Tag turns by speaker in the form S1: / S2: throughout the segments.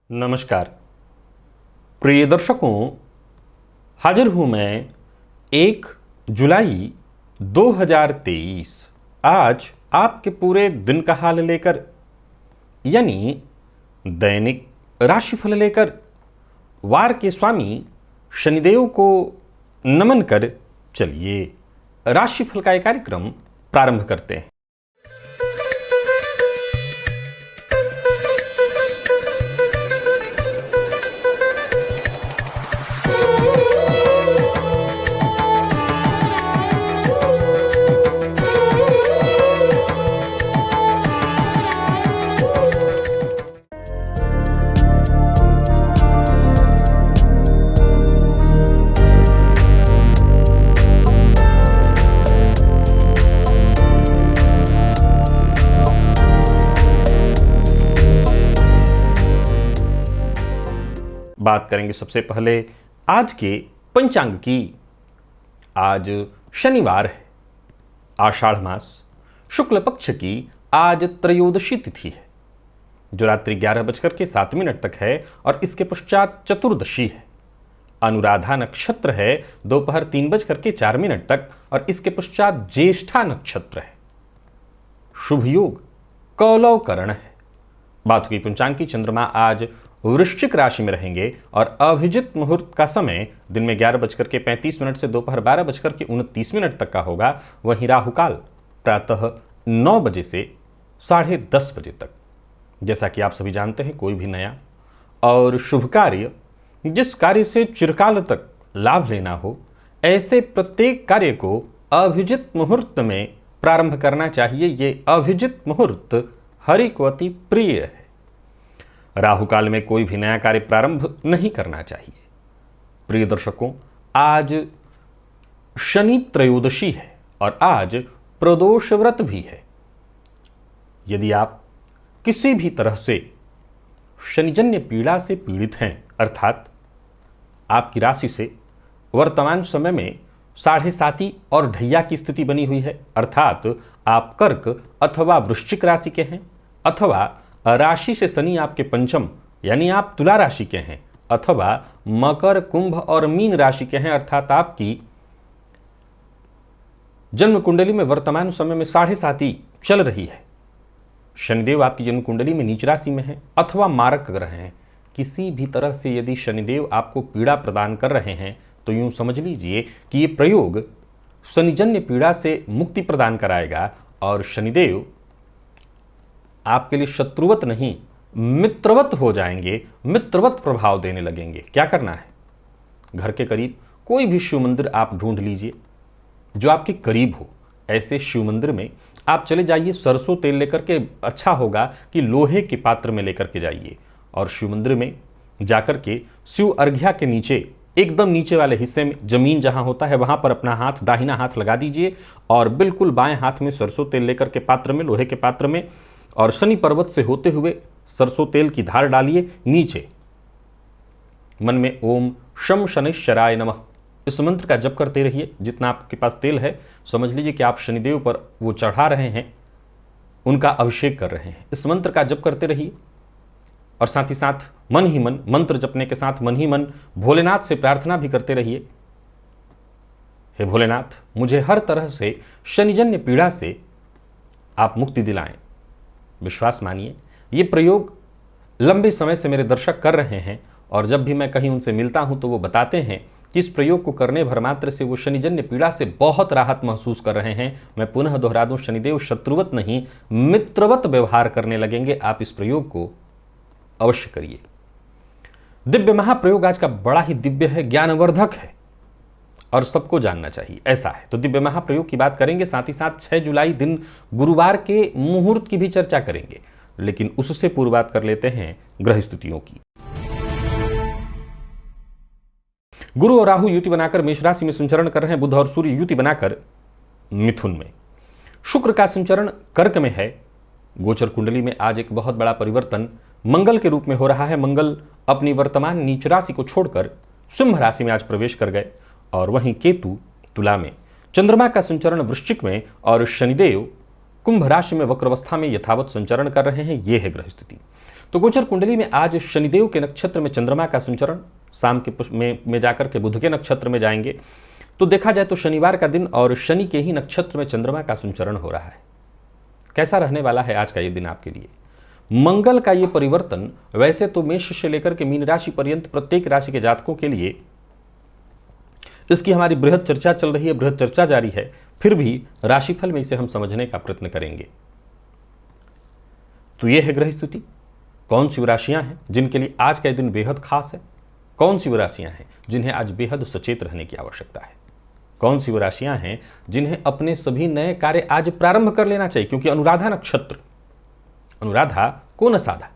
S1: नमस्कार प्रिय दर्शकों, हाजिर हूं मैं 1 जुलाई 2023 आज आपके पूरे दिन का हाल लेकर, यानी दैनिक राशिफल लेकर वार के स्वामी शनिदेव को नमन कर चलिए राशिफल का एक कार्यक्रम प्रारंभ करते हैं। बात करेंगे सबसे पहले आज के पंचांग की। आज शनिवार है, आषाढ़ मास शुक्ल पक्ष की आज त्रयोदशी तिथि है जो रात्रि 11:07 तक है और इसके पश्चात चतुर्दशी है। अनुराधा नक्षत्र है दोपहर 3:04 तक और इसके पश्चात ज्येष्ठा नक्षत्र है। शुभ योग कौलव करण है। बात हुई पंचांग की, चंद्रमा आज वृश्चिक राशि में रहेंगे और अभिजित मुहूर्त का समय दिन में 11:35 से दोपहर 12:29 तक का होगा। वहीं राहुकाल प्रातः 9 बजे से 10:30 बजे तक। जैसा कि आप सभी जानते हैं, कोई भी नया और शुभ कार्य, जिस कार्य से चिरकाल तक लाभ लेना हो, ऐसे प्रत्येक कार्य को अभिजित मुहूर्त में प्रारंभ करना चाहिए। ये अभिजित मुहूर्त हरि को अति प्रिय है। राहु काल में कोई भी नया कार्य प्रारंभ नहीं करना चाहिए। प्रिय दर्शकों, आज शनि त्रयोदशी है और आज प्रदोष व्रत भी है। यदि आप किसी भी तरह से शनिजन्य पीड़ा से पीड़ित हैं, अर्थात आपकी राशि से वर्तमान समय में 7.5 और ढैया की स्थिति बनी हुई है, अर्थात आप कर्क अथवा वृश्चिक राशि के हैं, अथवा राशि से शनि आपके पंचम यानी आप तुला राशि के हैं, अथवा मकर कुंभ और मीन राशि के हैं, अर्थात आपकी जन्म कुंडली में वर्तमान समय में 7.5 चल रही है। शनिदेव आपकी जन्म कुंडली में नीच राशि में है अथवा मारक ग्रह हैं। किसी भी तरह से यदि शनिदेव आपको पीड़ा प्रदान कर रहे हैं तो यूं समझ लीजिए कि ये प्रयोग शनिजन्य पीड़ा से मुक्ति प्रदान कराएगा और शनिदेव आपके लिए शत्रुवत नहीं मित्रवत हो जाएंगे, मित्रवत प्रभाव देने लगेंगे। क्या करना है, घर के करीब कोई भी शिव मंदिर आप ढूंढ लीजिए जो आपके करीब हो। ऐसे शिव मंदिर में आप चले जाइए, सरसों तेल लेकर के, अच्छा होगा कि लोहे के पात्र में लेकर के जाइए और शिव मंदिर में जाकर के शिव अर्घ्या के नीचे, एकदम नीचे वाले हिस्से में जमीन जहां होता है वहां पर अपना हाथ, दाहिना हाथ लगा दीजिए और बिल्कुल बाएं हाथ में सरसों तेल लेकर के पात्र में, लोहे के पात्र में, और शनि पर्वत से होते हुए सरसों तेल की धार डालिए। नीचे मन में ओम शम शनिश्चराय नमः इस मंत्र का जप करते रहिए। जितना आपके पास तेल है, समझ लीजिए कि आप शनिदेव पर वो चढ़ा रहे हैं, उनका अभिषेक कर रहे हैं। इस मंत्र का जप करते रहिए और साथ ही साथ मन ही मन, मंत्र जपने के साथ मन ही मन भोलेनाथ से प्रार्थना भी करते रहिए। हे भोलेनाथ, मुझे हर तरह से शनिजन्य पीड़ा से आप मुक्ति दिलाएं। विश्वास मानिए, ये प्रयोग लंबे समय से मेरे दर्शक कर रहे हैं और जब भी मैं कहीं उनसे मिलता हूं तो वो बताते हैं कि इस प्रयोग को करने भर मात्र से वो शनिजन्य पीड़ा से बहुत राहत महसूस कर रहे हैं। मैं पुनः दोहरा दूं, शनिदेव शत्रुवत नहीं मित्रवत व्यवहार करने लगेंगे। आप इस प्रयोग को अवश्य करिए। दिव्य महाप्रयोग आज का बड़ा ही दिव्य है, ज्ञानवर्धक है और सबको जानना चाहिए, ऐसा है। तो दिव्य महाप्रयोग की बात करेंगे, साथ ही साथ 6 जुलाई दिन गुरुवार के मुहूर्त की भी चर्चा करेंगे, लेकिन उससे पूर्व बात कर लेते हैं ग्रह स्थितियों की। गुरु और राहु युति बनाकर मेष राशि में संचरण कर रहे हैं। बुध और सूर्य युति बनाकर मिथुन में। शुक्र का संचरण कर्क में है। गोचर कुंडली में आज एक बहुत बड़ा परिवर्तन मंगल के रूप में हो रहा है। मंगल अपनी वर्तमान नीच राशि को छोड़कर सिंह राशि में आज प्रवेश कर गए और वहीं केतु तुला में, चंद्रमा का संचरण वृश्चिक में और शनिदेव कुंभ राशि में वक्रावस्था में यथावत संचरण कर रहे हैं। ये है ग्रह स्थिति। तो गोचर कुंडली में आज शनिदेव के नक्षत्र में चंद्रमा का संचरण, शाम के में जाकर के बुध के नक्षत्र में जाएंगे। तो देखा जाए तो शनिवार का दिन और शनि के ही नक्षत्र में चंद्रमा का संचरण हो रहा है। कैसा रहने वाला है आज का ये दिन आपके लिए? मंगल का ये परिवर्तन वैसे तो मेष से लेकर के मीन राशि पर्यंत प्रत्येक राशि के जातकों के लिए, इसकी हमारी बृहद चर्चा चल रही है, बृहद चर्चा जारी है, फिर भी राशिफल में इसे हम समझने का प्रयत्न करेंगे। तो यह है ग्रह स्थिति। कौन सी राशियां हैं जिनके लिए आज का दिन बेहद खास है? कौन सी राशियां हैं जिन्हें आज बेहद सचेत रहने की आवश्यकता है? कौन सी राशियां हैं जिन्हें अपने सभी नए कार्य आज प्रारंभ कर लेना चाहिए? क्योंकि अनुराधा नक्षत्र, अनुराधा को न साधा।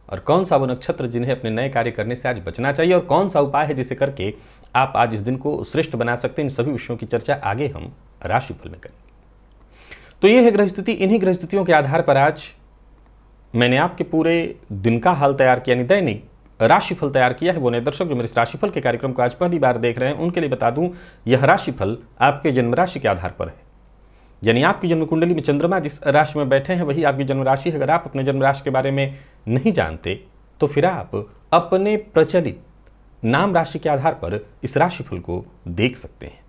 S1: और कौन सा वो नक्षत्र जिन्हें अपने नए कार्य करने से आज बचना चाहिए, और कौन सा उपाय है जिसे करके आप आज इस दिन को श्रेष्ठ बना सकते हैं? इन सभी विषयों की चर्चा आगे हम राशिफल में करेंगे। तो ये है ग्रह स्थिति। इन्हीं ग्रह स्थितियों के आधार पर आज मैंने आपके पूरे दिन का हाल तैयार किया, यानी दैनिक राशिफल तैयार किया है। वो नए दर्शक जो मेरे इस राशिफल के कार्यक्रम को आज पहली बार देख रहे हैं, उनके लिए बता दूं, यह राशिफल आपके जन्म राशि के आधार पर है। यानी आपकी जन्म कुंडली में चंद्रमा जिस राशि में बैठे हैं वही आपकी जन्म राशि है। अगर आप अपने जन्म राशि के बारे में नहीं जानते तो फिर आप अपने प्रचलित नाम राशि के आधार पर इस राशिफल को देख सकते हैं।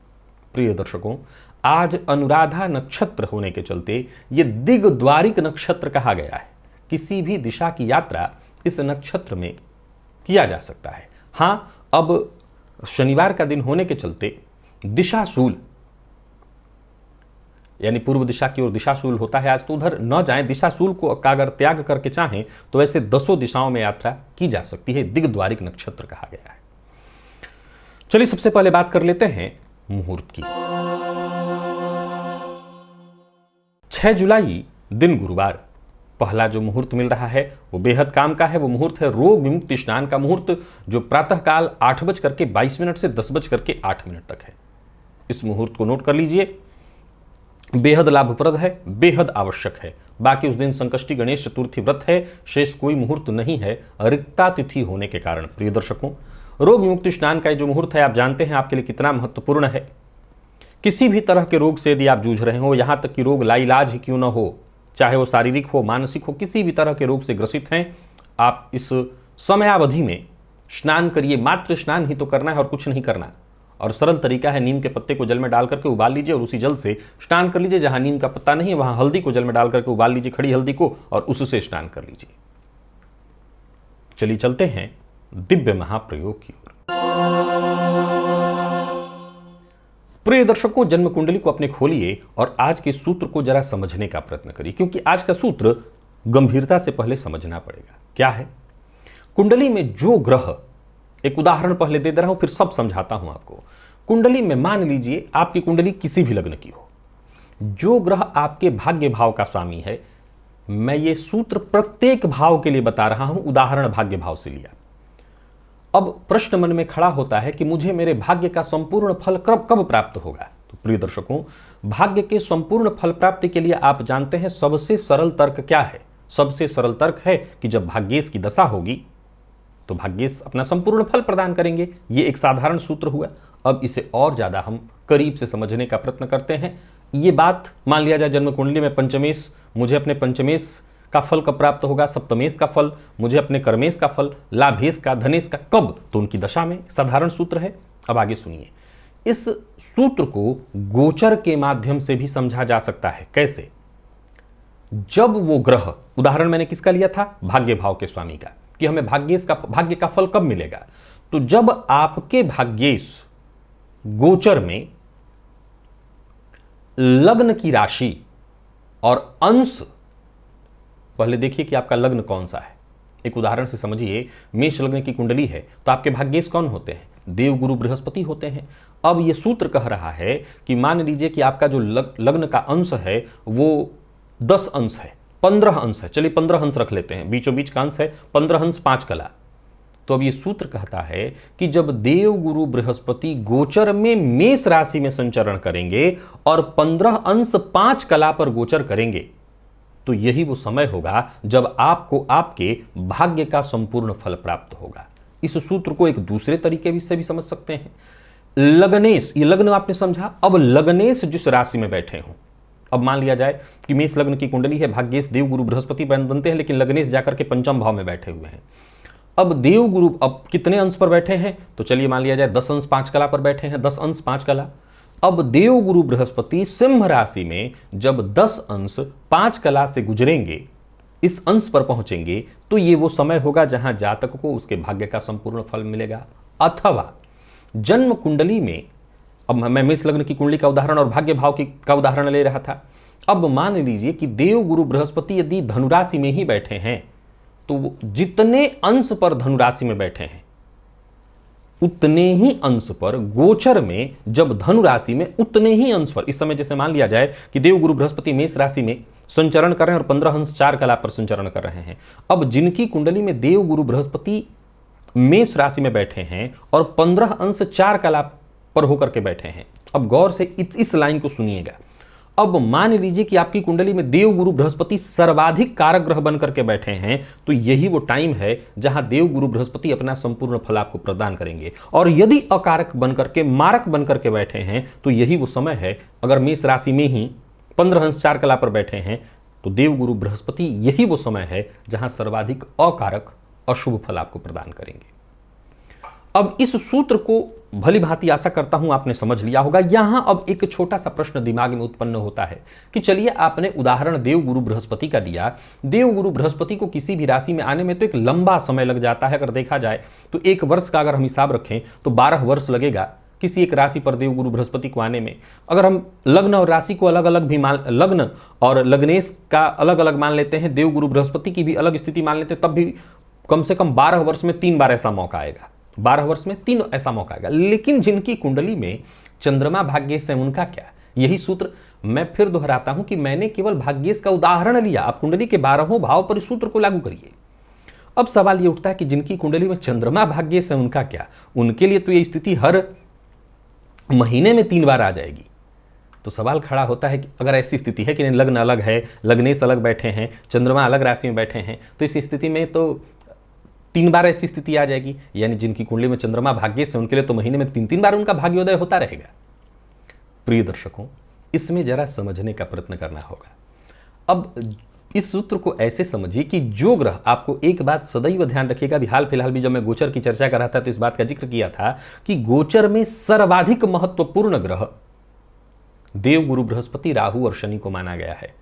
S1: प्रिय दर्शकों, आज अनुराधा नक्षत्र होने के चलते ये दिग्द्वारिक नक्षत्र कहा गया है। किसी भी दिशा की यात्रा इस नक्षत्र में किया जा सकता है। हां, अब शनिवार का दिन होने के चलते दिशाशूल, यानी पूर्व दिशा की ओर दिशाशूल होता है आज, तो उधर न जाएं। दिशाशूल को अगर त्याग करके चाहें तो ऐसे 10 दिशाओं में यात्रा की जा सकती है। दिग्द्वारिक नक्षत्र कहा गया है। चलिए सबसे पहले बात कर लेते हैं मुहूर्त की। 6 जुलाई दिन गुरुवार, पहला जो मुहूर्त मिल रहा है वो बेहद काम का है। वो मुहूर्त है रोग विमुक्ति स्नान का मुहूर्त, जो प्रातःकाल 8:22 से 10:08 तक है। इस मुहूर्त को नोट कर लीजिए। बेहद लाभप्रद है, बेहद आवश्यक है। बाकी उस दिन संकष्टी गणेश चतुर्थी व्रत है, शेष कोई मुहूर्त नहीं है रिक्ता तिथि होने के कारण। प्रिय दर्शकों, रोग विमुक्ति स्नान का जो मुहूर्त है आप जानते हैं आपके लिए कितना महत्वपूर्ण है। किसी भी तरह के रोग से यदि आप जूझ रहे हो, यहां तक कि रोग लाइलाज ही क्यों न हो, चाहे वो शारीरिक हो, मानसिक हो, किसी भी तरह के रोग से ग्रसित हैं, आप इस समयावधि में स्नान करिए। मात्र स्नान ही तो करना है और कुछ नहीं करना। और सरल तरीका है, नीम के पत्ते को जल में डाल करके उबाल लीजिए और उसी जल से स्नान कर लीजिए। जहां नीम का पत्ता नहीं है वहां हल्दी को जल में डाल करके उबाल लीजिए, खड़ी हल्दी को, और उससे स्नान कर लीजिए। चलिए चलते हैं दिव्य महाप्रयोग की ओर। प्रिय दर्शकों, जन्म कुंडली को अपने खोलिए और आज के सूत्र को जरा समझने का प्रयत्न करिए, क्योंकि आज का सूत्र गंभीरता से पहले समझना पड़ेगा। क्या है? कुंडली में जो ग्रह, एक उदाहरण पहले दे दे रहा हूं फिर सब समझाता हूं आपको। कुंडली में मान लीजिए आपकी कुंडली किसी भी लग्न की हो, जो ग्रह आपके भाग्य भाव का स्वामी है, मैं ये सूत्र प्रत्येक भाव के लिए बता रहा हूं, उदाहरण भाग्य भाव से लिया। अब प्रश्न मन में खड़ा होता है कि मुझे मेरे भाग्य का संपूर्ण फल कब प्राप्त होगा? तो प्रिय दर्शकों, भाग्य के संपूर्ण फल प्राप्ति के लिए आप जानते हैं सबसे सरल तर्क क्या है? सबसे सरल तर्क है कि जब भाग्येश की दशा होगी तो भाग्येश अपना संपूर्ण फल प्रदान करेंगे। ये एक साधारण सूत्र हुआ। अब इसे और ज्यादा हम करीब से समझने का प्रयत्न करते हैं। ये बात मान लिया जाए जन्म कुंडली में पंचमेश, मुझे अपने पंचमेश का फल कब प्राप्त होगा, सप्तमेश का फल, मुझे अपने कर्मेश का फल, लाभेश का, धनेश का कब? तो उनकी दशा में। साधारण सूत्र है। अब आगे सुनिए। इस सूत्र को गोचर के माध्यम से भी समझा जा सकता है। कैसे? जब वो ग्रह, उदाहरण मैंने किसका लिया था? भाग्य भाव के स्वामी का, कि हमें भाग्य का फल कब मिलेगा? तो जब आपके भाग्येश गोचर में लग्न की राशि और अंश, पहले देखिए कि आपका लग्न कौन सा है। एक उदाहरण से समझिए, मेष लग्न की कुंडली है तो आपके भाग्येश कौन होते हैं? देव गुरु बृहस्पति होते हैं। अब यह सूत्र कह रहा है कि मान लीजिए कि आपका जो लग्न का अंश है वो 10 अंश है, 15 अंश है। चलिए 15 अंश रख लेते हैं, बीचों बीच का अंश है 15 अंश 5 कला। तो अब ये सूत्र कहता है कि जब देव गुरु बृहस्पति गोचर में मेष राशि में संचरण करेंगे और 15 अंश 5 कला पर गोचर करेंगे, तो यही वो समय होगा जब आपको आपके भाग्य का संपूर्ण फल प्राप्त होगा। इस सूत्र को एक दूसरे तरीके से भी समझ सकते हैं। लग्नेश, ये लग्न आपने समझा। अब लग्नेश जिस राशि में बैठे हों, अब मान लिया जाए कि मेष लग्न की कुंडली है, भाग्येश देव गुरु बृहस्पति बनते हैं, लेकिन लग्नेश जाकर के पंचम भाव में बैठे हुए हैं। अब देव गुरु अब कितने अंश पर बैठे हैं, तो चलिए मान लिया जाए 10 अंश 5 कला पर बैठे हैं, 10 अंश 5 कला। अब देव गुरु बृहस्पति सिंह राशि में जब 10 अंश 5 कला से गुजरेंगे, इस अंश पर पहुंचेंगे, तो ये वो समय होगा जहां जातक को उसके भाग्य का संपूर्ण फल मिलेगा। अथवा जन्म कुंडली में, अब मैं मेष लग्न की कुंडली का उदाहरण और भाग्य भाव का उदाहरण ले रहा था। अब मान लीजिए कि देव गुरु बृहस्पति यदि धनुराशि में ही बैठे हैं, तो जितने अंश पर धनुराशि में बैठे हैं उतने ही अंश पर गोचर में, जब धनु राशि में उतने ही अंश पर, इस समय जैसे मान लिया जाए कि देव गुरु बृहस्पति मेष राशि में संचरण कर रहे हैं और 15 अंश 4 कला पर संचरण कर रहे हैं। अब जिनकी कुंडली में देव गुरु बृहस्पति मेष राशि में बैठे हैं और 15 अंश 4 कला पर होकर के बैठे हैं, अब गौर से इस लाइन को सुनिएगा। अब मान लीजिए कि आपकी कुंडली में देव गुरु बृहस्पति सर्वाधिक कारक ग्रह बनकर के बैठे हैं, तो यही वो टाइम है जहां देव गुरु बृहस्पति अपना संपूर्ण फल आपको प्रदान करेंगे। और यदि अकारक बनकर के, मारक बनकर के बैठे हैं, तो यही वो समय है, अगर मेष राशि में ही 15 अंश 4 कला पर बैठे हैं, तो देव गुरु बृहस्पति यही वो समय है जहां सर्वाधिक अकारक अशुभ फल आपको प्रदान करेंगे। अब इस सूत्र को भली भांति आशा करता हूं आपने समझ लिया होगा। यहां अब एक छोटा सा प्रश्न दिमाग में उत्पन्न होता है कि चलिए आपने उदाहरण देव गुरु बृहस्पति का दिया, देव गुरु बृहस्पति को किसी भी राशि में आने में तो एक लंबा समय लग जाता है। अगर देखा जाए तो 1 वर्ष का अगर हम हिसाब रखें तो 12 वर्ष लगेगा किसी एक राशि पर देव गुरु बृहस्पति को आने में। अगर हम लग्न और राशि को अलग अलग भी मान, लग्न और लग्नेश का अलग अलग मान लेते हैं, देव गुरु बृहस्पति की भी अलग स्थिति मान लेते हैं, तब भी कम से कम 12 वर्ष में 3 बार ऐसा मौका आएगा, 12 वर्ष में 3 ऐसा मौका आएगा। लेकिन जिनकी कुंडली में चंद्रमा भाग्येश है उनका क्या? यही सूत्र मैं फिर दोहराता हूं कि मैंने केवल भाग्येश का उदाहरण लिया, आप कुंडली के 12वें भाव पर इस सूत्र को लागू करिए। अब सवाल ये उठता है कि जिनकी कुंडली में चंद्रमा भाग्येश है उनका क्या? उनके लिए तो ये स्थिति हर महीने में 3 बार आ जाएगी। तो सवाल खड़ा होता है कि अगर ऐसी स्थिति है कि लग्न अलग है, लग्नेश अलग बैठे हैं, चंद्रमा अलग राशि में बैठे हैं, तो इस स्थिति में तो 3 बार ऐसी स्थिति आ जाएगी। यानी जिनकी कुंडली में चंद्रमा भाग्य से, उनके लिए तो महीने में 3-3 बार उनका भाग्योदय होता रहेगा। प्रिय दर्शकों, इसमें जरा समझने का प्रयत्न करना होगा। अब इस सूत्र को ऐसे समझिए कि जो ग्रह, आपको एक बात सदैव ध्यान रखिएगा, अभी हाल फिलहाल भी जब मैं गोचर की चर्चा कर रहा था तो इस बात का जिक्र किया था कि गोचर में सर्वाधिक महत्वपूर्ण ग्रह देव गुरु बृहस्पति, राहु और शनि को माना गया है।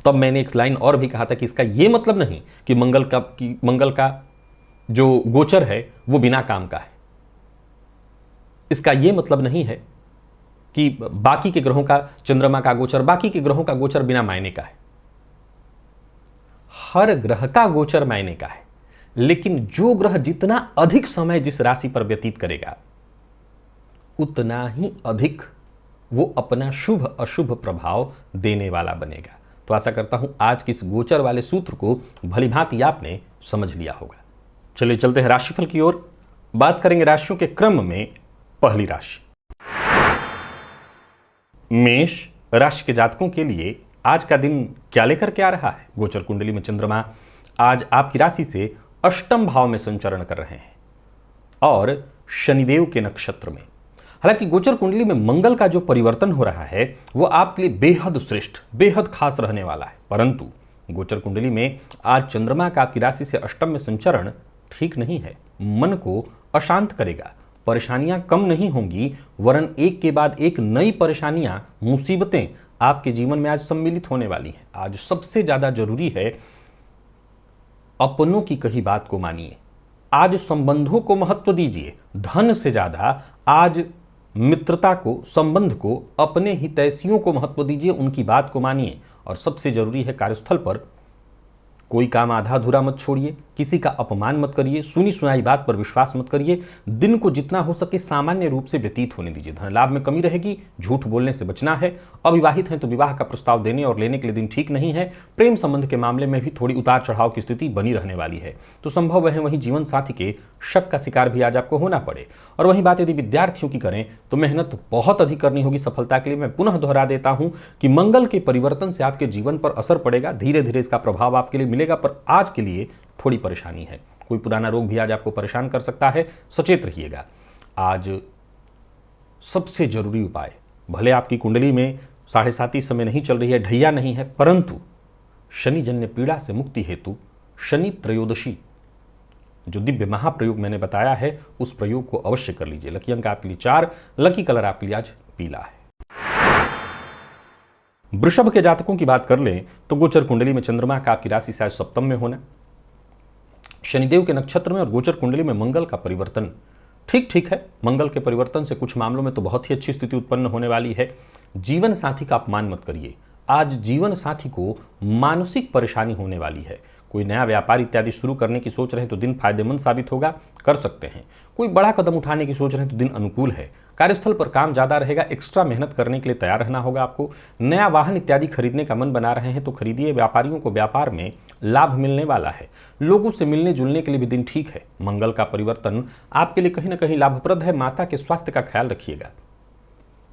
S1: तब मैंने एक लाइन और भी कहा था कि इसका यह मतलब नहीं कि मंगल का जो गोचर है वो बिना काम का है। इसका यह मतलब नहीं है कि बाकी के ग्रहों का, चंद्रमा का गोचर, बाकी के ग्रहों का गोचर बिना मायने का है। हर ग्रह का गोचर मायने का है, लेकिन जो ग्रह जितना अधिक समय जिस राशि पर व्यतीत करेगा उतना ही अधिक वो अपना शुभ अशुभ प्रभाव देने वाला बनेगा। तो आशा करता हूं आज की इस गोचर वाले सूत्र को भली भांति आपने समझ लिया होगा। चलिए चलते हैं राशिफल की ओर। बात करेंगे राशियों के क्रम में। पहली राशि मेष राशि के जातकों के लिए आज का दिन क्या लेकर के आ रहा है? गोचर कुंडली में चंद्रमा आज आपकी राशि से अष्टम भाव में संचरण कर रहे हैं और शनिदेव के नक्षत्र में। हालांकि गोचर कुंडली में मंगल का जो परिवर्तन हो रहा है वो आपके लिए बेहद श्रेष्ठ, बेहद खास रहने वाला है, परंतु गोचर कुंडली में आज चंद्रमा का आपकी राशि से अष्टम में संचरण ठीक नहीं है। मन को अशांत करेगा, परेशानियां कम नहीं होंगी, वरन एक के बाद एक नई परेशानियां, मुसीबतें आपके जीवन में आज सम्मिलित होने वाली हैं। आज सबसे ज्यादा जरूरी है अपनों की कही बात को मानिए। आज संबंधों को महत्व दीजिए, धन से ज्यादा आज मित्रता को, संबंध को, अपने हितैषियों को महत्व दीजिए, उनकी बात को मानिए। और सबसे जरूरी है कार्यस्थल पर कोई काम आधा अधूरा मत छोड़िए, किसी का अपमान मत करिए, सुनी सुनाई बात पर विश्वास मत करिए। दिन को जितना हो सके सामान्य रूप से व्यतीत होने दीजिए। धन लाभ में कमी रहेगी, झूठ बोलने से बचना है। अविवाहित हैं तो विवाह का प्रस्ताव देने और लेने के लिए दिन ठीक नहीं है। प्रेम संबंध के मामले में भी थोड़ी उतार चढ़ाव की स्थिति बनी रहने वाली है। तो संभव है वहीं जीवन साथी के शक का शिकार भी आज आपको होना पड़े। और वहीं बात यदि विद्यार्थियों की करें तो मेहनत बहुत अधिक करनी होगी सफलता के लिए। मैं पुनः दोहरा देता हूं कि मंगल के परिवर्तन से आपके जीवन पर असर पड़ेगा, धीरे धीरे इसका प्रभाव आपके लिए मिलेगा, पर आज के लिए थोड़ी परेशानी है। कोई पुराना रोग भी आज आपको परेशान कर सकता है, सचेत रहिएगा। आज सबसे जरूरी उपाय, भले आपकी कुंडली में साढ़े साती समय नहीं चल रही है, ढैया नहीं है, परंतु शनि जन्य पीड़ा से मुक्ति हेतु शनि त्रयोदशी जो दिव्य महाप्रयोग मैंने बताया है उस प्रयोग को अवश्य कर लीजिए। लकी अंक आपके लिए 4, लकी कलर आपके लिए आज पीला है। वृषभ के जातकों की बात कर लें तो गोचर कुंडली में चंद्रमा का आपकी राशि से आज सप्तम में होना, शनिदेव के नक्षत्र में और गोचर कुंडली में मंगल का परिवर्तन ठीक ठीक है। मंगल के परिवर्तन से कुछ मामलों में तो बहुत ही अच्छी स्थिति उत्पन्न होने वाली है। जीवन साथी का अपमान मत करिए। आज जीवन साथी को मानसिक परेशानी होने वाली है। कोई नया व्यापार इत्यादि शुरू करने की सोच रहे हैं तो दिन फायदेमंद साबित होगा, कर सकते हैं। कोई बड़ा कदम उठाने की सोच रहे हैं तो दिन अनुकूल है। कार्यस्थल पर काम ज्यादा रहेगा, एक्स्ट्रा मेहनत करने के लिए तैयार रहना होगा आपको। नया वाहन इत्यादि खरीदने का मन बना रहे हैं तो खरीदिए। व्यापारियों को व्यापार में लाभ मिलने वाला है। लोगों से मिलने जुलने के लिए भी दिन ठीक है। मंगल का परिवर्तन आपके लिए कहीं ना कहीं लाभप्रद है। माता के स्वास्थ्य का ख्याल रखिएगा।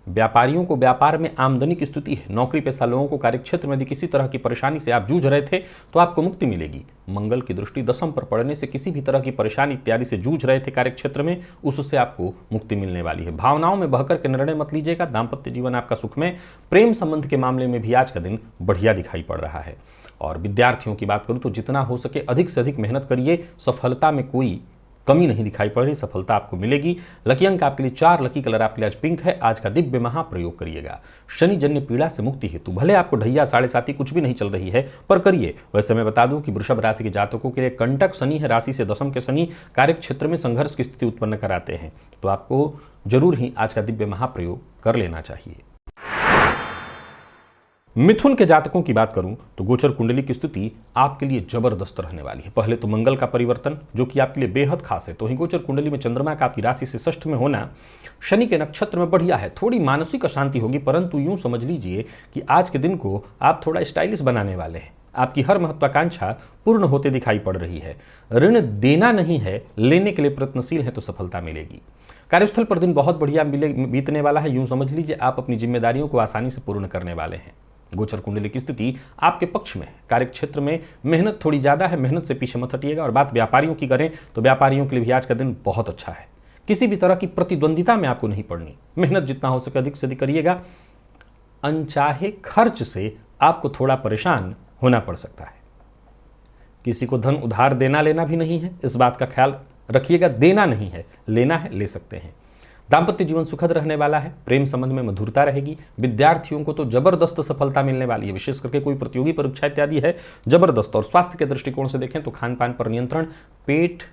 S1: व्यापारियों को व्यापार में आमदनी की स्थिति है। नौकरी पेशा लोगों को कार्यक्षेत्र में यदि किसी तरह की परेशानी से आप जूझ रहे थे तो आपको मुक्ति मिलेगी। मंगल की दृष्टि दशम पर पड़ने से किसी भी तरह की परेशानी इत्यादि से जूझ रहे थे कार्यक्षेत्र में, उससे आपको मुक्ति मिलने वाली है। भावनाओं में बहकर के निर्णय मत लीजिएगा। दाम्पत्य जीवन आपका सुखमय, प्रेम संबंध के मामले में भी आज का दिन बढ़िया दिखाई पड़ रहा है। और विद्यार्थियों की बात करूं तो जितना हो सके अधिक से अधिक मेहनत करिए। सफलता में कोई कमी नहीं दिखाई पड़ रही, सफलता आपको मिलेगी। लकी अंक आपके लिए 4, लकी कलर आपके लिए आज पिंक है। आज का दिव्य महाप्रयोग करिएगा। शनि जन्य पीड़ा से मुक्ति हेतु भले आपको ढैया साढ़े साती कुछ भी नहीं चल रही है पर करिए। वैसे मैं बता दूं कि वृषभ राशि के जातकों के लिए कंटक शनि है। राशि से दशम के शनि कार्य क्षेत्र में संघर्ष की स्थिति उत्पन्न कराते हैं, तो आपको जरूर ही आज का दिव्य महाप्रयोग कर लेना चाहिए। मिथुन के जातकों की बात करूं तो गोचर कुंडली की स्थिति आपके लिए जबरदस्त रहने वाली है। पहले तो मंगल का परिवर्तन जो कि आपके लिए बेहद खास है, तो वहीं गोचर कुंडली में चंद्रमा का आपकी राशि से षष्ठ में होना शनि के नक्षत्र में बढ़िया है। थोड़ी मानसिक अशांति होगी, परंतु यूं समझ लीजिए कि आज के दिन को आप थोड़ा स्टाइलिश बनाने वाले हैं। आपकी हर महत्वाकांक्षा पूर्ण होते दिखाई पड़ रही है। ऋण देना नहीं है, लेने के लिए प्रयत्नशील है तो सफलता मिलेगी। कार्यस्थल पर दिन बहुत बढ़िया बीतने वाला है। यूं समझ लीजिए आप अपनी जिम्मेदारियों को आसानी से पूर्ण करने वाले हैं। गोचर कुंडली की स्थिति आपके पक्ष में है। कार्यक्षेत्र में मेहनत थोड़ी ज्यादा है, मेहनत से पीछे मत हटिएगा। और बात व्यापारियों की करें तो व्यापारियों के लिए भी आज का दिन बहुत अच्छा है। किसी भी तरह की प्रतिद्वंदिता में आपको नहीं पड़नी। मेहनत जितना हो सके अधिक से अधिक करिएगा। अनचाहे खर्च से आपको थोड़ा परेशान होना पड़ सकता है। किसी को धन उधार देना लेना भी नहीं है, इस बात का ख्याल रखिएगा। देना नहीं है, लेना है, ले सकते हैं। दाम्पत्य जीवन सुखद रहने वाला है। प्रेम संबंध में मधुरता रहेगी। विद्यार्थियों को तो जबरदस्त सफलता मिलने वाली है। विशेष करके कोई प्रतियोगी परीक्षा इत्यादि है, जबरदस्त। और स्वास्थ्य के दृष्टिकोण से देखें तो खान पान पर नियंत्रण, पेट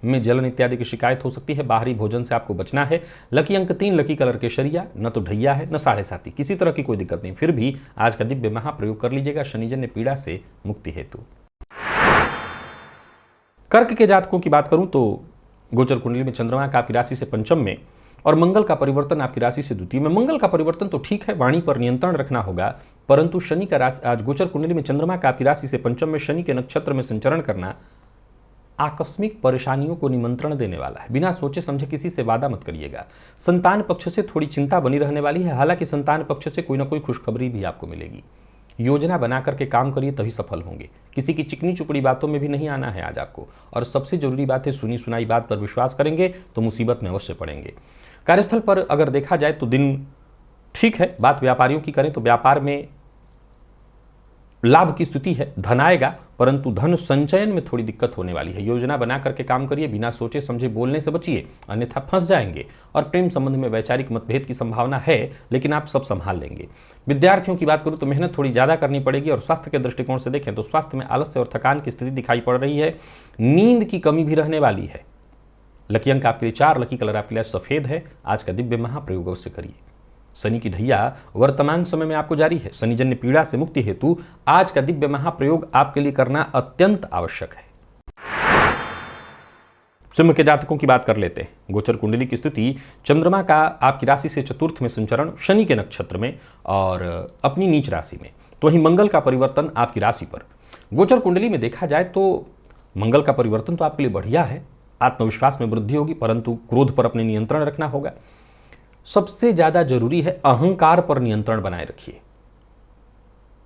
S1: में जलन इत्यादि की शिकायत हो सकती है। बाहरी भोजन से आपको बचना है। लकी अंक 3, लकी कलर केसरिया। न तो ढैया है न साढ़े साती, किसी तरह की कोई दिक्कत नहीं। फिर भी आज का दिव्य महाप्रयोग कर लीजिएगा शनिजन्य पीड़ा से मुक्ति हेतु। कर्क के जातकों की बात करूं तो गोचर कुंडली में चंद्रमा का आपकी राशि से पंचम में और मंगल का परिवर्तन आपकी राशि से द्वितीय में। मंगल का परिवर्तन तो ठीक है, वाणी पर नियंत्रण रखना होगा, परंतु शनि का आज गोचर कुंडली में चंद्रमा का आपकी राशि से पंचम में शनि के नक्षत्र में संचरण करना आकस्मिक परेशानियों को निमंत्रण देने वाला है। बिना सोचे समझे किसी से वादा मत करिएगा। संतान पक्ष से थोड़ी चिंता बनी रहने वाली है, हालांकि संतान पक्ष से कोई ना कोई खुशखबरी भी आपको मिलेगी। योजना बना करके काम करिए तभी सफल होंगे। किसी की चिकनी चुपड़ी बातों में भी नहीं आना है आज आपको। और सबसे जरूरी बात है, सुनी सुनाई बात पर विश्वास करेंगे तो मुसीबत में अवश्य पड़ेंगे। कार्यस्थल पर अगर देखा जाए तो दिन ठीक है। बात व्यापारियों की करें तो व्यापार में लाभ की स्थिति है, धन आएगा, परंतु धन संचयन में थोड़ी दिक्कत होने वाली है। योजना बना करके काम करिए, बिना सोचे समझे बोलने से बचिए, अन्यथा फंस जाएंगे। और प्रेम संबंध में वैचारिक मतभेद की संभावना है, लेकिन आप सब संभाल लेंगे। विद्यार्थियों की बात करूं तो मेहनत थोड़ी ज्यादा करनी पड़ेगी। और स्वास्थ्य के दृष्टिकोण से देखें तो स्वास्थ्य में आलस्य और थकान की स्थिति दिखाई पड़ रही है। नींद की कमी भी रहने वाली है। लकी अंक आपके लिए 4, लकी कलर आपके लिए सफेद है। आज का दिव्य महाप्रयोग अवश्य करिए। शनि की ढैया वर्तमान समय में आपको जारी है। शनिजन्य पीड़ा से मुक्ति हेतु आज का दिव्य महाप्रयोग आपके लिए करना अत्यंत आवश्यक है। सिंह के जातकों की बात कर लेते हैं। गोचर कुंडली की स्थिति चंद्रमा का आपकी राशि से चतुर्थ में संचरण, शनि के नक्षत्र में और अपनी नीच राशि में, तो वहीं मंगल का परिवर्तन आपकी राशि पर। गोचर कुंडली में देखा जाए तो मंगल का परिवर्तन तो आपके लिए बढ़िया है। आत्मविश्वास में वृद्धि होगी, परंतु क्रोध पर अपने नियंत्रण रखना होगा। सबसे ज्यादा जरूरी है अहंकार पर नियंत्रण बनाए रखिए।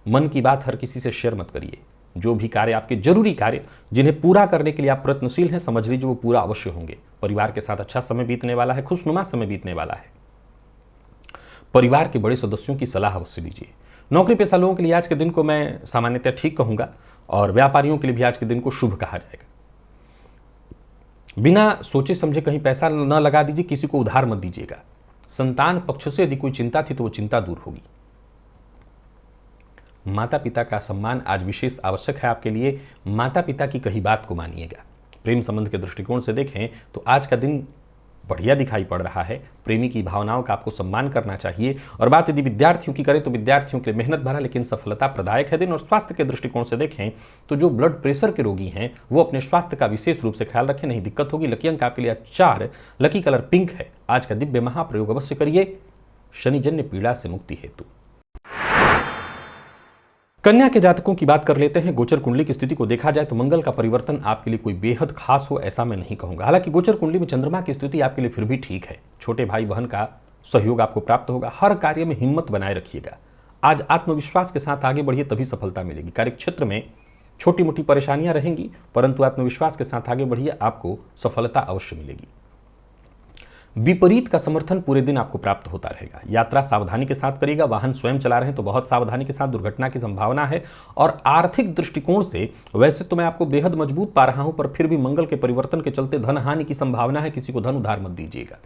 S1: मन की बात हर किसी से शेयर मत करिए। जो भी कार्य आपके जरूरी कार्य जिन्हें पूरा करने के लिए आप प्रयत्नशील हैं, समझ लीजिए वो पूरा अवश्य होंगे। परिवार के साथ अच्छा समय बीतने वाला है, खुशनुमा समय बीतने वाला है। परिवार के बड़े सदस्यों की सलाह अवश्य लीजिए। नौकरी पेशा लोगों के लिए आज के दिन को मैं सामान्यतः ठीक कहूंगा और व्यापारियों के लिए भी आज के दिन को शुभ कहा जाएगा। बिना सोचे समझे कहीं पैसा न लगा दीजिए, किसी को उधार मत दीजिएगा। संतान पक्ष से यदि कोई चिंता थी तो वो चिंता दूर होगी। माता पिता का सम्मान आज विशेष आवश्यक है आपके लिए। माता पिता की कही बात को मानिएगा। प्रेम संबंध के दृष्टिकोण से देखें तो आज का दिन बढ़िया दिखाई पड़ रहा है। प्रेमी की भावनाओं का आपको सम्मान करना चाहिए। और बात यदि विद्यार्थियों की करें तो विद्यार्थियों के लिए मेहनत भरा लेकिन सफलता प्रदायक है दिन। और स्वास्थ्य के दृष्टिकोण से देखें तो जो ब्लड प्रेशर के रोगी हैं वो अपने स्वास्थ्य का विशेष रूप से ख्याल रखें, नहीं दिक्कत होगी। लकी अंक आपके लिए 4, लकी कलर पिंक है। आज का दिव्य महाप्रयोग अवश्य करिए शनिजन्य पीड़ा से मुक्ति हेतु। कन्या के जातकों की बात कर लेते हैं। गोचर कुंडली की स्थिति को देखा जाए तो मंगल का परिवर्तन आपके लिए कोई बेहद खास हो ऐसा मैं नहीं कहूंगा। हालांकि गोचर कुंडली में चंद्रमा की स्थिति आपके लिए फिर भी ठीक है। छोटे भाई बहन का सहयोग आपको प्राप्त होगा। हर कार्य में हिम्मत बनाए रखिएगा। आज आत्मविश्वास के साथ आगे बढ़िए तभी सफलता मिलेगी। कार्यक्षेत्र में छोटी मोटी परेशानियां रहेंगी परंतु आत्मविश्वास के साथ आगे बढ़िए, आपको सफलता अवश्य मिलेगी। विपरीत का समर्थन पूरे दिन आपको प्राप्त होता रहेगा। यात्रा सावधानी के साथ करिएगा। वाहन स्वयं चला रहे हैं तो बहुत सावधानी के साथ, दुर्घटना की संभावना है। और आर्थिक दृष्टिकोण से वैसे तो मैं आपको बेहद मजबूत पा रहा हूं पर फिर भी मंगल के परिवर्तन के चलते धन हानि की संभावना है। किसी को धन उधार मत दीजिएगा।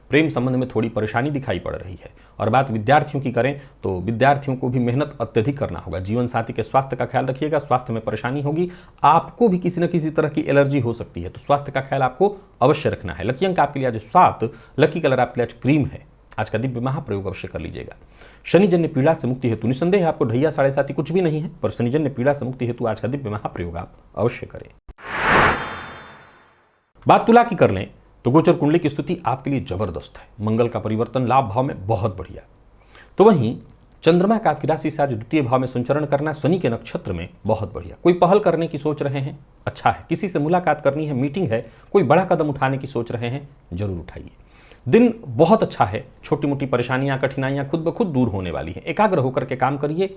S1: प्रेम संबंध में थोड़ी परेशानी दिखाई पड़ रही है। और बात विद्यार्थियों की करें तो विद्यार्थियों को भी मेहनत अत्यधिक करना होगा। जीवन साथी के स्वास्थ्य का ख्याल रखिएगा। स्वास्थ्य में परेशानी होगी। आपको भी किसी न किसी तरह की एलर्जी हो सकती है तो स्वास्थ्य का ख्याल आपको अवश्य रखना है। लकी अंक आपके लिए आज 7, लकी कलर आपके लिए आज क्रीम है। आज का दिव्य महाप्रयोग अवश्य कर लीजिएगा। शनिजन्य पीड़ा से मुक्ति हेतु निसंदेह आपको ढैया 7.5 कुछ भी नहीं है पर शनिजन्य पीड़ा से मुक्ति हेतु आज का दिव्य महाप्रयोग आप अवश्य करें। बात तुला की कर लें तो गोचर कुंडली की स्थिति आपके लिए जबरदस्त है। मंगल का परिवर्तन लाभ भाव में बहुत बढ़िया। तो वहीं चंद्रमा का आपकी राशि से आज द्वितीय भाव में संचरण करना, शनि के नक्षत्र में बहुत बढ़िया। कोई पहल करने की सोच रहे हैं, अच्छा है। किसी से मुलाकात करनी है, मीटिंग है, कोई बड़ा कदम उठाने की सोच रहे हैं, जरूर उठाइए। दिन बहुत अच्छा है। छोटी मोटी परेशानियां कठिनाइयां खुद ब खुद दूर होने वाली हैं। एकाग्र होकर के काम करिए,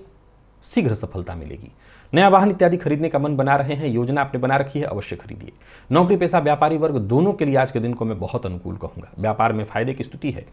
S1: शीघ्र सफलता मिलेगी। नया वाहन इत्यादि खरीदने का मन बना रहे हैं, योजना आपने बना रखी है, अवश्य खरीदिए। नौकरी पेशा व्यापारी वर्ग दोनों के लिए आज के दिन को मैं बहुत अनुकूल कहूंगा। व्यापार में फायदे की स्थिति है।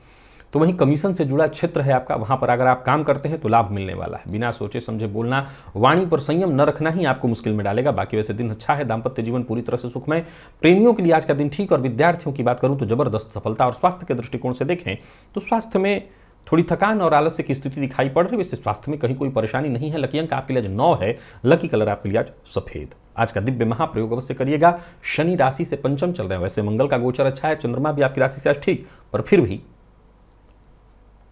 S1: तो वहीं कमीशन से जुड़ा क्षेत्र है आपका, वहां पर अगर आप काम करते हैं तो लाभ मिलने वाला है। बिना सोचे समझे बोलना, वाणी पर संयम न रखना ही आपको मुश्किल में डालेगा। बाकी वैसे दिन अच्छा है। दाम्पत्य जीवन पूरी तरह से सुखमय। प्रेमियों के लिए आज का दिन ठीक। और विद्यार्थियों की बात करूं तो जबरदस्त सफलता। और स्वास्थ्य के दृष्टिकोण से देखें तो स्वास्थ्य में थोड़ी थकान और आलस्य की स्थिति दिखाई पड़ रही है। वैसे स्वास्थ्य में कहीं कोई परेशानी नहीं है। लकी अंक आपके लिए आज 9 है। लकी कलर आपके लिए आज सफेद। आज का दिव्य महाप्रयोग अवश्य करिएगा। शनि राशि से पंचम चल रहे हैं। वैसे मंगल का गोचर अच्छा है, चंद्रमा भी आपकी राशि से आज ठीक, पर फिर भी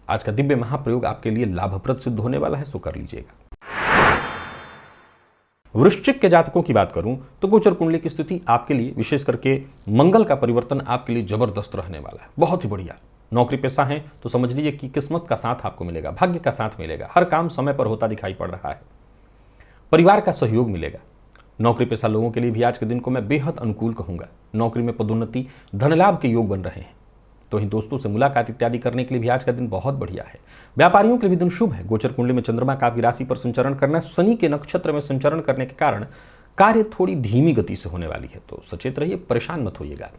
S1: आज का दिव्य महाप्रयोग आपके लिए लाभप्रद सिद्ध होने वाला है, सो कर लीजिएगा। वृश्चिक के जातकों की बात करूं तो गोचर कुंडली की स्थिति आपके लिए विशेष करके मंगल का परिवर्तन आपके लिए जबरदस्त रहने वाला है, बहुत ही बढ़िया। नौकरी पेशा है तो समझ लीजिए कि किस्मत का साथ आपको मिलेगा, भाग्य का साथ मिलेगा। हर काम समय पर होता दिखाई पड़ रहा है। परिवार का सहयोग मिलेगा। नौकरी पेशा लोगों के लिए भी आज के दिन को मैं बेहद अनुकूल कहूंगा। नौकरी में पदोन्नति, धन लाभ के योग बन रहे हैं। तो ही दोस्तों से मुलाकात इत्यादि करने के लिए भी आज का दिन बहुत बढ़िया है। व्यापारियों के लिए भी दिन शुभ है। गोचर कुंडली में चंद्रमा का आपकी राशि पर संचरण करना, शनि के नक्षत्र में संचरण करने के कारण कार्य थोड़ी धीमी गति से होने वाली है। तो सचेत रहिए, परेशान मत होइएगा।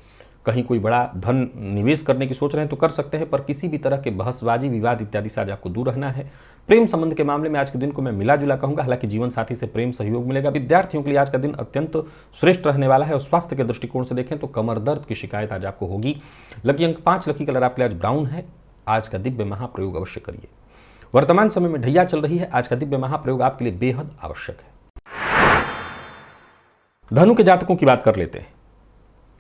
S1: कहीं कोई बड़ा धन निवेश करने की सोच रहे हैं तो कर सकते हैं, पर किसी भी तरह के बहसबाजी, विवाद इत्यादि से आज आपको दूर रहना है। प्रेम संबंध के मामले में आज के दिन को मैं मिला जुला कहूंगा। हालांकि जीवन साथी से प्रेम सहयोग मिलेगा। विद्यार्थियों के लिए आज का दिन अत्यंत श्रेष्ठ रहने वाला है। और स्वास्थ्य के दृष्टिकोण से देखें तो कमर दर्द की शिकायत आज आपको होगी। लकी अंक 5, लकी कलर आपके लिए आज ब्राउन है। आज का दिव्य महाप्रयोग अवश्य करिए। वर्तमान समय में ढैया चल रही है। आज का दिव्य महाप्रयोग आपके लिए बेहद आवश्यक है। धनु के जातकों की बात कर लेते हैं।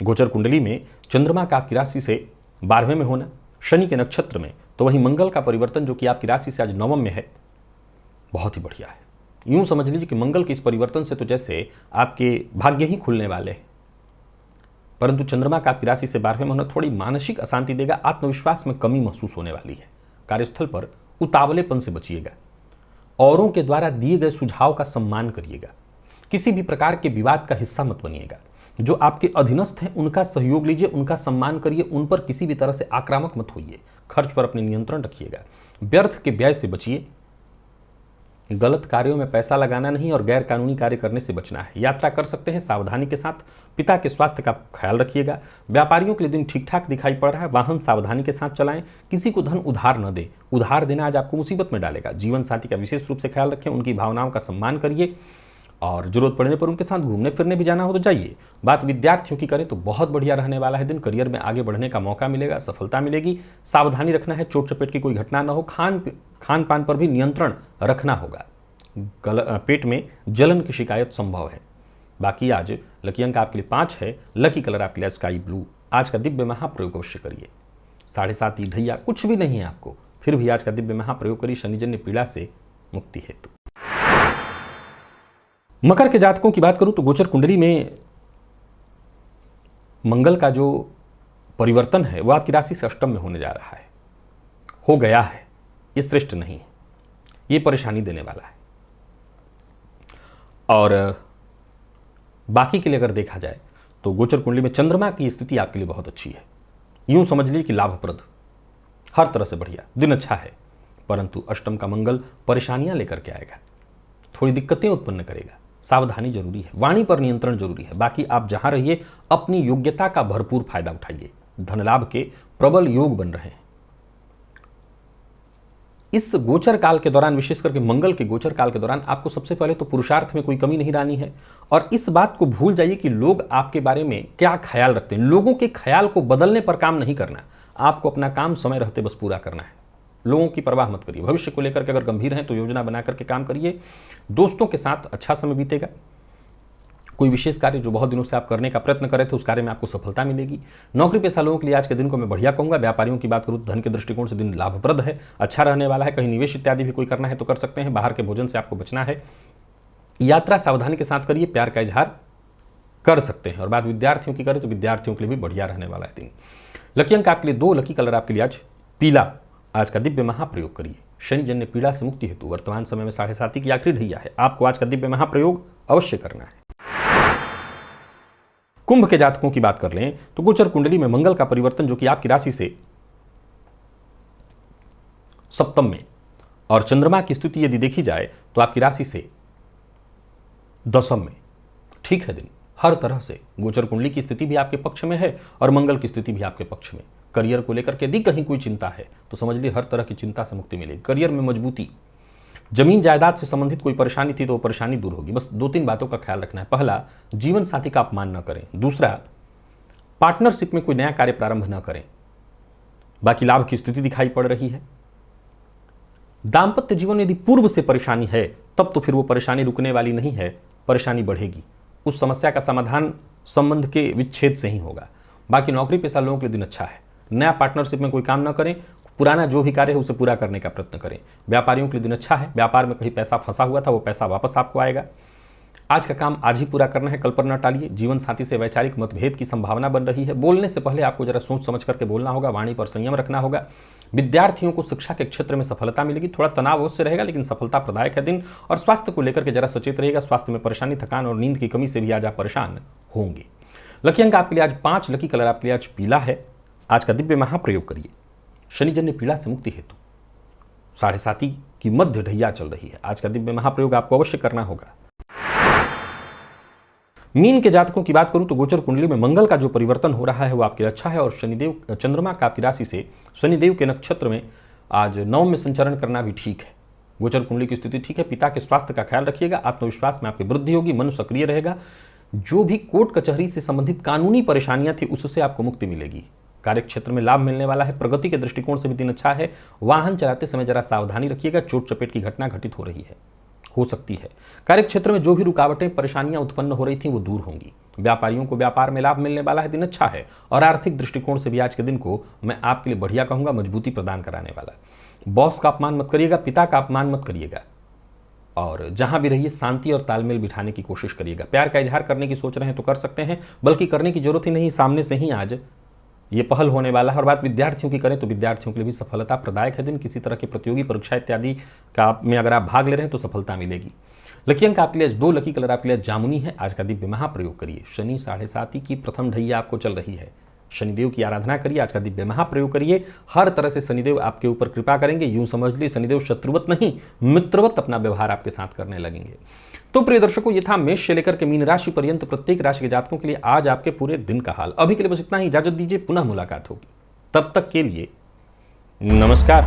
S1: गोचर कुंडली में चंद्रमा का आपकी राशि से 12वें में होना, शनि के नक्षत्र में, तो वहीं मंगल का परिवर्तन जो कि आपकी राशि से आज 9वें में है, बहुत ही बढ़िया है। यूं समझ लीजिए कि मंगल के इस परिवर्तन से तो जैसे आपके भाग्य ही खुलने वाले हैं। परंतु चंद्रमा का आपकी राशि से 12वें में होना थोड़ी मानसिक अशांति देगा। आत्मविश्वास में कमी महसूस होने वाली है। कार्यस्थल पर उतावलेपन से बचिएगा। औरों के द्वारा दिए गए सुझाव का सम्मान करिएगा। किसी भी प्रकार के विवाद का हिस्सा मत बनिएगा। जो आपके अधीनस्थ हैं उनका सहयोग लीजिए, उनका सम्मान करिए, उन पर किसी भी तरह से आक्रामक मत होइए। खर्च पर अपने नियंत्रण रखिएगा। व्यर्थ के व्यय से बचिए। गलत कार्यों में पैसा लगाना नहीं और गैर कानूनी कार्य करने से बचना है। यात्रा कर सकते हैं सावधानी के साथ। पिता के स्वास्थ्य का ख्याल रखिएगा। व्यापारियों के लिए दिन ठीक ठाक दिखाई पड़ रहा है। वाहन सावधानी के साथ चलाएं। किसी को धन उधार न दे। उधार देना आज आपको मुसीबत में डालेगा। जीवन साथी का विशेष रूप से ख्याल रखें, उनकी भावनाओं का सम्मान करिए और जरूरत पड़ने पर उनके साथ घूमने फिरने भी जाना हो तो जाइए। बात विद्यार्थियों की करें तो बहुत बढ़िया रहने वाला है दिन। करियर में आगे बढ़ने का मौका मिलेगा, सफलता मिलेगी। सावधानी रखना है, चोट चपेट की कोई घटना न हो। खान पान पर भी नियंत्रण रखना होगा। पेट में जलन की शिकायत संभव है। बाकी आज लकी अंक आपके लिए 5 है। लकी कलर आपके लिए स्काई ब्लू। आज का दिव्य महाप्रयोग अवश्य करिए। 7:30 ढैया कुछ भी नहीं है आपको, फिर भी आज का दिव्य महाप्रयोग करिए शनिजन्य पीड़ा से मुक्ति हेतु। मकर के जातकों की बात करूं तो गोचर कुंडली में मंगल का जो परिवर्तन है वह आपकी राशि से अष्टम में होने जा रहा है, हो गया है। ये श्रेष्ठ नहीं है, ये परेशानी देने वाला है। और बाकी के लिए अगर देखा जाए तो गोचर कुंडली में चंद्रमा की स्थिति आपके लिए बहुत अच्छी है। यूं समझ लीजिए कि लाभप्रद, हर तरह से बढ़िया दिन अच्छा है। परंतु अष्टम का मंगल परेशानियां लेकर के आएगा, थोड़ी दिक्कतें उत्पन्न करेगा। सावधानी जरूरी है, वाणी पर नियंत्रण जरूरी है। बाकी आप जहां रहिए अपनी योग्यता का भरपूर फायदा उठाइए। धन लाभ के प्रबल योग बन रहे हैं। इस गोचर काल के दौरान, विशेष करके मंगल के गोचर काल के दौरान, आपको सबसे पहले तो पुरुषार्थ में कोई कमी नहीं लानी है। और इस बात को भूल जाइए कि लोग आपके बारे में क्या ख्याल रखते हैं। लोगों के ख्याल को बदलने पर काम नहीं करना, आपको अपना काम समय रहते बस पूरा करना है। लोगों की परवाह मत करिए। भविष्य को लेकर के अगर गंभीर हैं तो योजना बना करके काम करिए। दोस्तों के साथ अच्छा समय बीतेगा। कोई विशेष कार्य जो बहुत दिनों से आप करने का प्रयत्न कर रहे थे उस कार्य में आपको सफलता मिलेगी। नौकरी पेशा लोगों के लिए आज के दिन को मैं बढ़िया कहूंगा। व्यापारियों की बात करूं तो धन के दृष्टिकोण से दिन लाभप्रद है, अच्छा रहने वाला है। कहीं निवेश इत्यादि भी कोई करना है तो कर सकते हैं। बाहर के भोजन से आपको बचना है। यात्रा सावधानी के साथ करिए, प्यार का इजहार कर सकते हैं। और बात विद्यार्थियों की करें तो विद्यार्थियों के लिए भी बढ़िया रहने वाला है दिन। लकी अंक आपके लिए 2, लकी कलर आपके लिए आज पीला। आज का दिव्य महाप्रयोग करिए शनिजन्य पीड़ा से मुक्ति हेतु। वर्तमान समय में 7:30 की आखिरी ढैया है। आपको आज का दिव्य महाप्रयोग अवश्य करना है। कुंभ के जातकों की बात कर लें तो गोचर कुंडली में मंगल का परिवर्तन जो कि आपकी राशि से सप्तम में और चंद्रमा की स्थिति यदि देखी जाए तो आपकी राशि से दशम में, ठीक है दिन हर तरह से। गोचर कुंडली की स्थिति भी आपके पक्ष में है और मंगल की स्थिति भी आपके पक्ष में। करियर को लेकर के यदि कहीं कोई चिंता है तो समझ लीजिए हर तरह की चिंता से मुक्ति मिलेगी। करियर में मजबूती, जमीन जायदाद से संबंधित कोई परेशानी थी तो वो परेशानी दूर होगी। बस 2-3 बातों का ख्याल रखना है। पहला, जीवन साथी का अपमान न करें। दूसरा, पार्टनरशिप में कोई नया कार्य प्रारंभ न करें। बाकी लाभ की स्थिति दिखाई पड़ रही है। दाम्पत्य जीवन में यदि पूर्व से परेशानी है तब तो फिर वो परेशानी रुकने वाली नहीं है, परेशानी बढ़ेगी। उस समस्या का समाधान संबंध के विच्छेद से ही होगा। बाकी नौकरी पेशा लोगों के लिए दिन अच्छा है। नया पार्टनरशिप में कोई काम न करें, पुराना जो भी कार्य है उसे पूरा करने का प्रयत्न करें। व्यापारियों के लिए दिन अच्छा है। व्यापार में कहीं पैसा फंसा हुआ था वो पैसा वापस आपको आएगा। आज का काम आज ही पूरा करना है, कल पर न टालिए। जीवन साथी से वैचारिक मतभेद की संभावना बन रही है। बोलने से पहले आपको जरा सोच समझ करके बोलना होगा, वाणी पर संयम रखना होगा। विद्यार्थियों को शिक्षा के क्षेत्र में सफलता मिलेगी। थोड़ा तनाव अवश्य रहेगा लेकिन सफलता प्रदायक है दिन। और स्वास्थ्य को लेकर के जरा सचेत रहेगा। स्वास्थ्य में परेशानी, थकान और नींद की कमी से भी आज आप परेशान होंगे। लकी अंक आपके लिए आज 5, लकी कलर आपके लिए आज पीला है। आज का दिव्य महाप्रयोग करिए शनिजन्य पीड़ा से मुक्ति हेतु। 7:30 की मध्य ढैया चल रही है। आज का दिव्य महाप्रयोग आपको अवश्य करना होगा। मीन के जातकों की बात करूं तो गोचर कुंडली में मंगल का जो परिवर्तन हो रहा है वो आपके लिए अच्छा है। और शनिदेव, चंद्रमा का आपकी राशि से शनिदेव के नक्षत्र में आज 9 में संचरण करना भी ठीक है। गोचर कुंडली की स्थिति ठीक है। पिता के स्वास्थ्य का ख्याल रखिएगा। आत्मविश्वास में आपकी वृद्धि होगी। मन सक्रिय रहेगा। जो भी कोर्ट कचहरी से संबंधित कानूनी परेशानियां थी उससे आपको मुक्ति मिलेगी। कार्य क्षेत्र में लाभ मिलने वाला है। प्रगति के दृष्टिकोण से भी दिन अच्छा है। वाहन चलाते समय जरा सावधानी रखिएगा। चोट चपेट की घटना घटित हो सकती है। कार्य क्षेत्र में जो भी रुकावटें, परेशानियां उत्पन्न हो रही थी वो दूर होंगी। व्यापारियों को व्यापार में लाभ मिलने वाला है। दिन अच्छा है। और आर्थिक दृष्टिकोण से भी आज के दिन को मैं आपके लिए बढ़िया कहूंगा, मजबूती प्रदान कराने वाला। बॉस का अपमान मत करिएगा, पिता का अपमान मत करिएगा। और जहां भी रहिए शांति और तालमेल बिठाने की कोशिश करिएगा। प्यार का इजहार करने की सोच रहे हैं तो कर सकते हैं, बल्कि करने की जरूरत ही नहीं, सामने से ही आज ये पहल होने वाला है। और बात विद्यार्थियों की करें तो विद्यार्थियों के लिए भी सफलता प्रदायक है दिन। किसी तरह की प्रतियोगी परीक्षा इत्यादि का में अगर आप भाग ले रहे हैं तो सफलता मिलेगी। लकी अंक आपके लिए 2, लकी कलर आपके लिए जामुनी है। आज का दिव्य महाप्रयोग करिए शनि 7:30 की प्रथम ढैया आपको चल रही है। शनिदेव की आराधना करिए, आज का दिव्य महाप्रयोग करिए, हर तरह से शनिदेव आपके ऊपर कृपा करेंगे। यूं समझ लीजिए शनिदेव शत्रुवत नहीं मित्रवत अपना व्यवहार आपके साथ करने लगेंगे। तो प्रिय दर्शकों, ये था मेष से लेकर के मीन राशि पर्यंत प्रत्येक राशि के जातकों के लिए आज आपके पूरे दिन का हाल। अभी के लिए बस इतना ही, इजाजत दीजिए, पुनः मुलाकात होगी। तब तक के लिए नमस्कार।